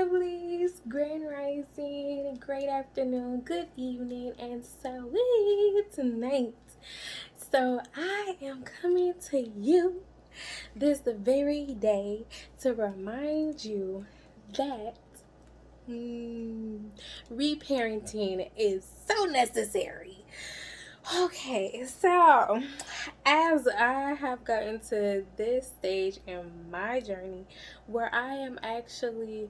lovelies, grand rising, great afternoon, good evening, and so tonight. So I am coming to you this very day to remind you that reparenting is so necessary. Okay, so as I have gotten to this stage in my journey where I am actually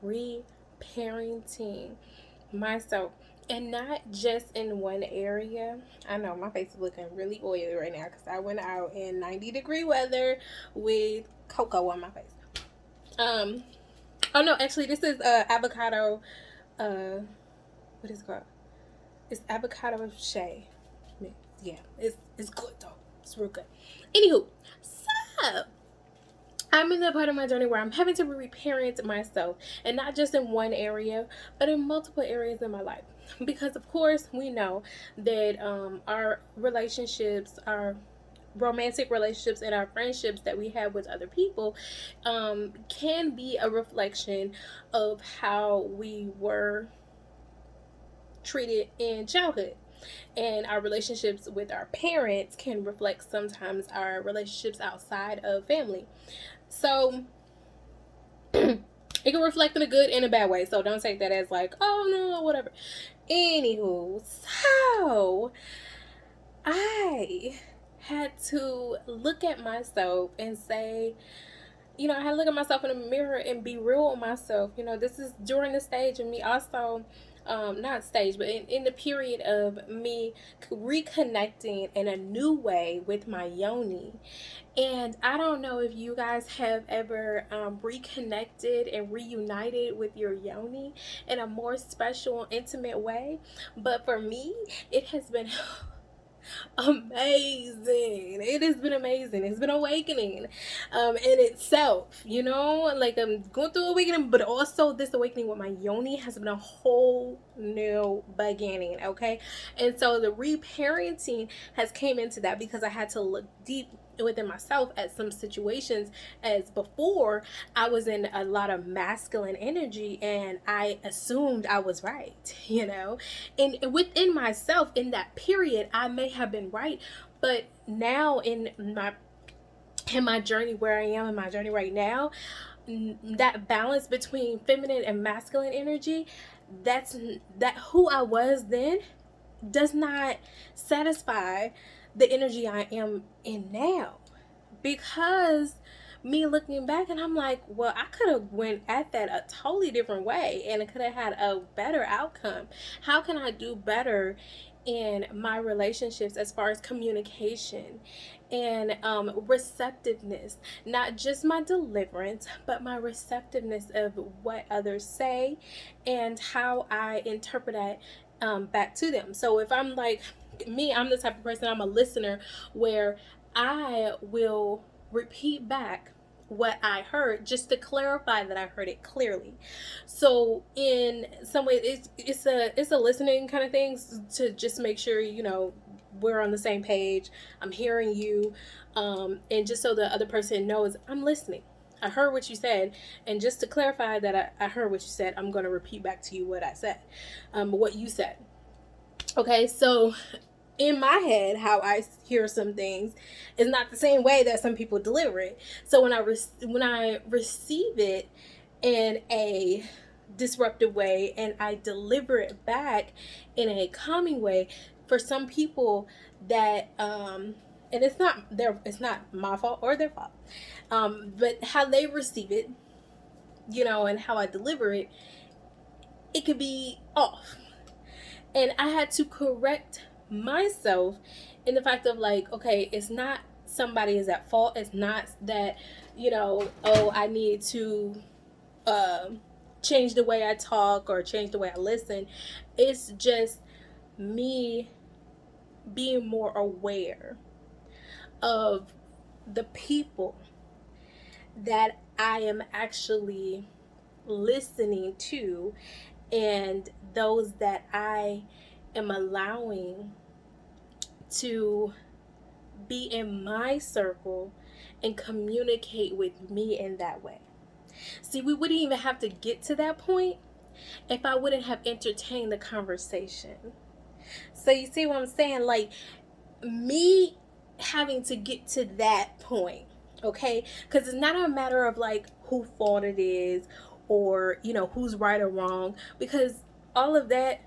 reparenting myself, and not just in one area. I know my face is looking really oily right now because I went out in 90-degree weather with cocoa on my face. Oh no, actually this is avocado, what is it called? It's avocado shea. Yeah, it's good though. It's real good. Anywho, so I'm in the part of my journey where I'm having to reparent myself, and not just in one area, but in multiple areas in my life. Because of course we know that our relationships, our romantic relationships, and our friendships that we have with other people can be a reflection of how we were treated in childhood. And our relationships with our parents can reflect sometimes our relationships outside of family. So it can reflect in a good and a bad way. So don't take that as like, oh no, whatever. Anywho, so I had to look at myself and say, I had to look at myself in the mirror and be real with myself. This is during the stage of me also, not stage, but in the period of me reconnecting in a new way with my yoni. And I don't know if you guys have ever reconnected and reunited with your yoni in a more special, intimate way. But for me, it has been amazing. It has been amazing. It's been awakening in itself, like I'm going through awakening, but also this awakening with my yoni has been a whole new beginning. Okay, and so the reparenting has came into that because I had to look deep within myself at some situations, as before I was in a lot of masculine energy and I assumed I was right, and within myself in that period I may have been right, but now in my journey, where I am in my journey right now, that balance between feminine and masculine energy, that who I was then does not satisfy the energy I am in now. Because me looking back, and I'm like, well, I could have went at that a totally different way and it could have had a better outcome. How can I do better in my relationships as far as communication and receptiveness? Not just my deliverance, but my receptiveness of what others say and how I interpret that back to them. So if I'm like me, I'm the type of person, I'm a listener, where I will repeat back what I heard just to clarify that I heard it clearly. So in some ways, it's a listening kind of thing to just make sure we're on the same page. I'm hearing you, and just so the other person knows I'm listening. I heard what you said, and just to clarify that I heard what you said, I'm going to repeat back to you what I said, what you said. Okay, so in my head, how I hear some things is not the same way that some people deliver it. So when I receive it in a disruptive way and I deliver it back in a calming way, for some people that and it's not my fault or their fault, but how they receive it, and how I deliver it, it could be off. And I had to correct myself in the fact of like, okay, it's not somebody is at fault. It's not that, oh, I need to change the way I talk or change the way I listen. It's just me being more aware of the people that I am actually listening to and those that I am allowing to be in my circle and communicate with me in that way. See, we wouldn't even have to get to that point if I wouldn't have entertained the conversation. So you see what I'm saying? Like, me having to get to that point, okay? Because it's not a matter of like who fault it is, or who's right or wrong, because all of that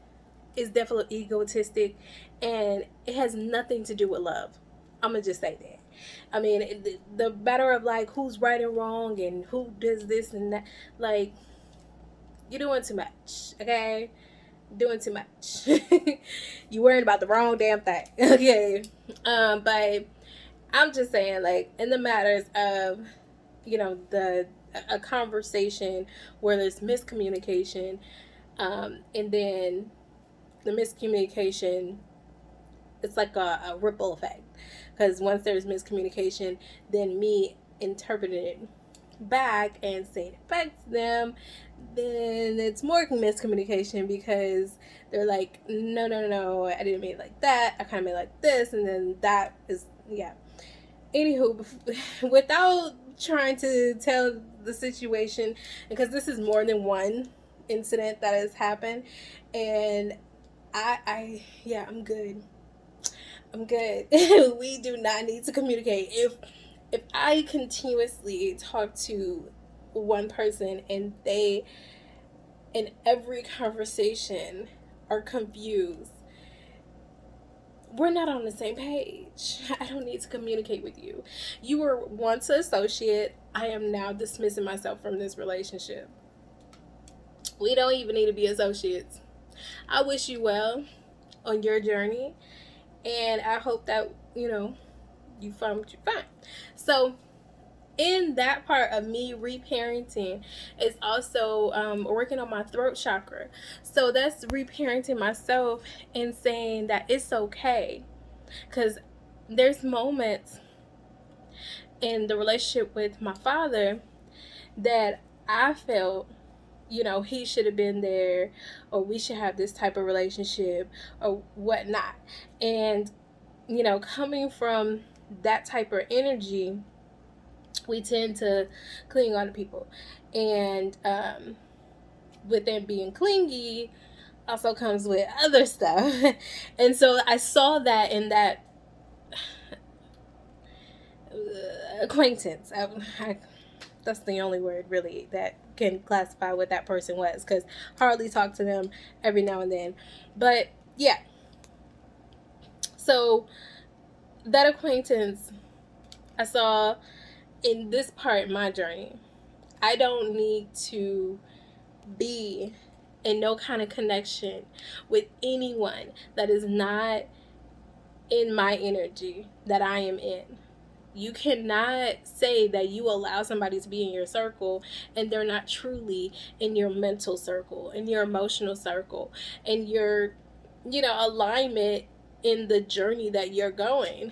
is definitely egotistic, and it has nothing to do with love. I'm gonna just say that. I mean, the matter of like who's right and wrong and who does this and that, like, you're doing too much, okay? Doing too much. You worrying about the wrong damn thing. Okay. But I'm just saying, like, in the matters of, the a conversation where there's miscommunication, and then the miscommunication, it's like a ripple effect, because once there's miscommunication, then me interpreting it back and saying it back to them, then it's more miscommunication, because they're like, no, I didn't mean it like that, I kind of meant like this, and then that is, yeah. Anywho, without trying to tell the situation, because this is more than one incident that has happened, and I'm good. We do not need to communicate. If I continuously talk to one person and they, in every conversation, are confused, we're not on the same page. I don't need to communicate with you. You were once an associate. I am now dismissing myself from this relationship. We don't even need to be associates. I wish you well on your journey, and I hope that, you find what you find. So, in that part of me reparenting is also working on my throat chakra. So that's reparenting myself and saying that it's okay, because there's moments in the relationship with my father that I felt, he should have been there, or we should have this type of relationship or whatnot. And coming from that type of energy, we tend to cling on to people, and with them being clingy also comes with other stuff. And so I saw that in that acquaintance. That's the only word really that can classify what that person was, because hardly talk to them, every now and then. But yeah, so that acquaintance I saw in this part of my journey. I don't need to be in no kind of connection with anyone that is not in my energy that I am in. You cannot say that you allow somebody to be in your circle and they're not truly in your mental circle, in your emotional circle, in your, alignment in the journey that you're going.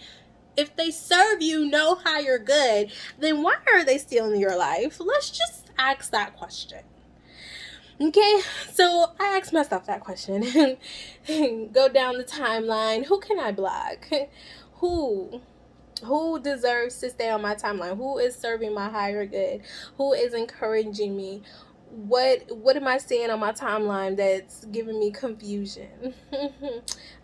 If they serve you no higher good, then why are they still in your life? Let's just ask that question. Okay, so I asked myself that question. Go down the timeline. Who can I block? Who deserves to stay on my timeline? Who is serving my higher good? Who is encouraging me? What am I seeing on my timeline that's giving me confusion?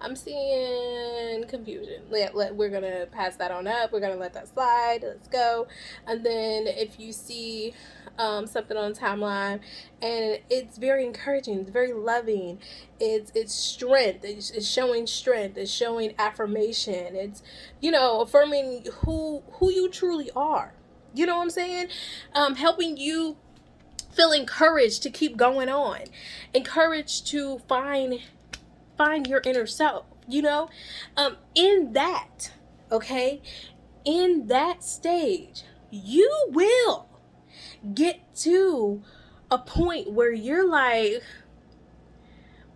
I'm seeing confusion. We're gonna pass that on up. We're gonna let that slide. Let's go. And then if you see something on the timeline and it's very encouraging, it's very loving, it's strength, it's showing strength, it's showing affirmation, it's affirming who you truly are. You know what I'm saying? Helping you feel encouraged to keep going on, encouraged to find your inner self, in that, okay, in that stage, you will get to a point where you're like,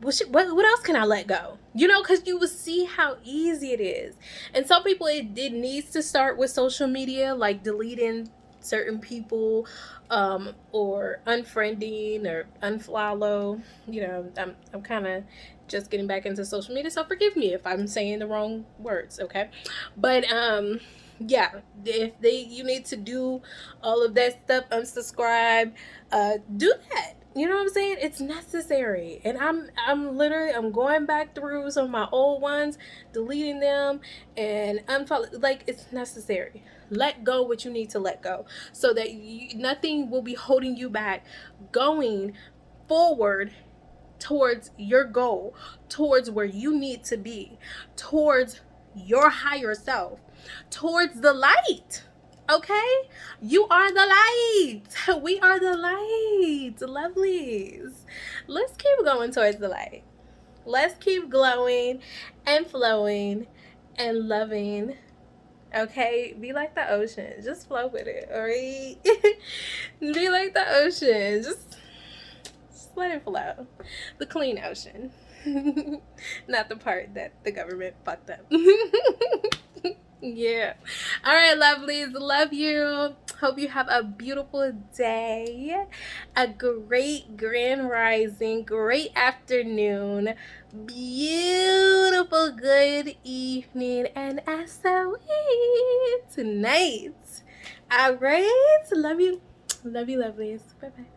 what else can I let go? Because you will see how easy it is. And some people, it needs to start with social media, like deleting certain people, or unfriending or unfollow. You know, I'm kind of just getting back into social media, so forgive me if I'm saying the wrong words, okay? But yeah, if you need to do all of that stuff, unsubscribe, do that. You know what I'm saying? It's necessary. And I'm literally, I'm going back through some of my old ones, deleting them and unfollow. Like, it's necessary. Let go what you need to let go, so that nothing will be holding you back going forward towards your goal, towards where you need to be, towards your higher self, towards the light. Okay? You are the light. We are the light, lovelies. Let's keep going towards the light. Let's keep glowing and flowing and loving. Okay? Be like the ocean. Just flow with it, all right? Be like the ocean. Just let it flow. The clean ocean. Not the part that the government fucked up. Yeah. All right, lovelies. Love you. Hope you have a beautiful day, a great grand rising, great afternoon, beautiful good evening, and as sweet tonight. All right. Love you. Love you, lovelies. Bye-bye.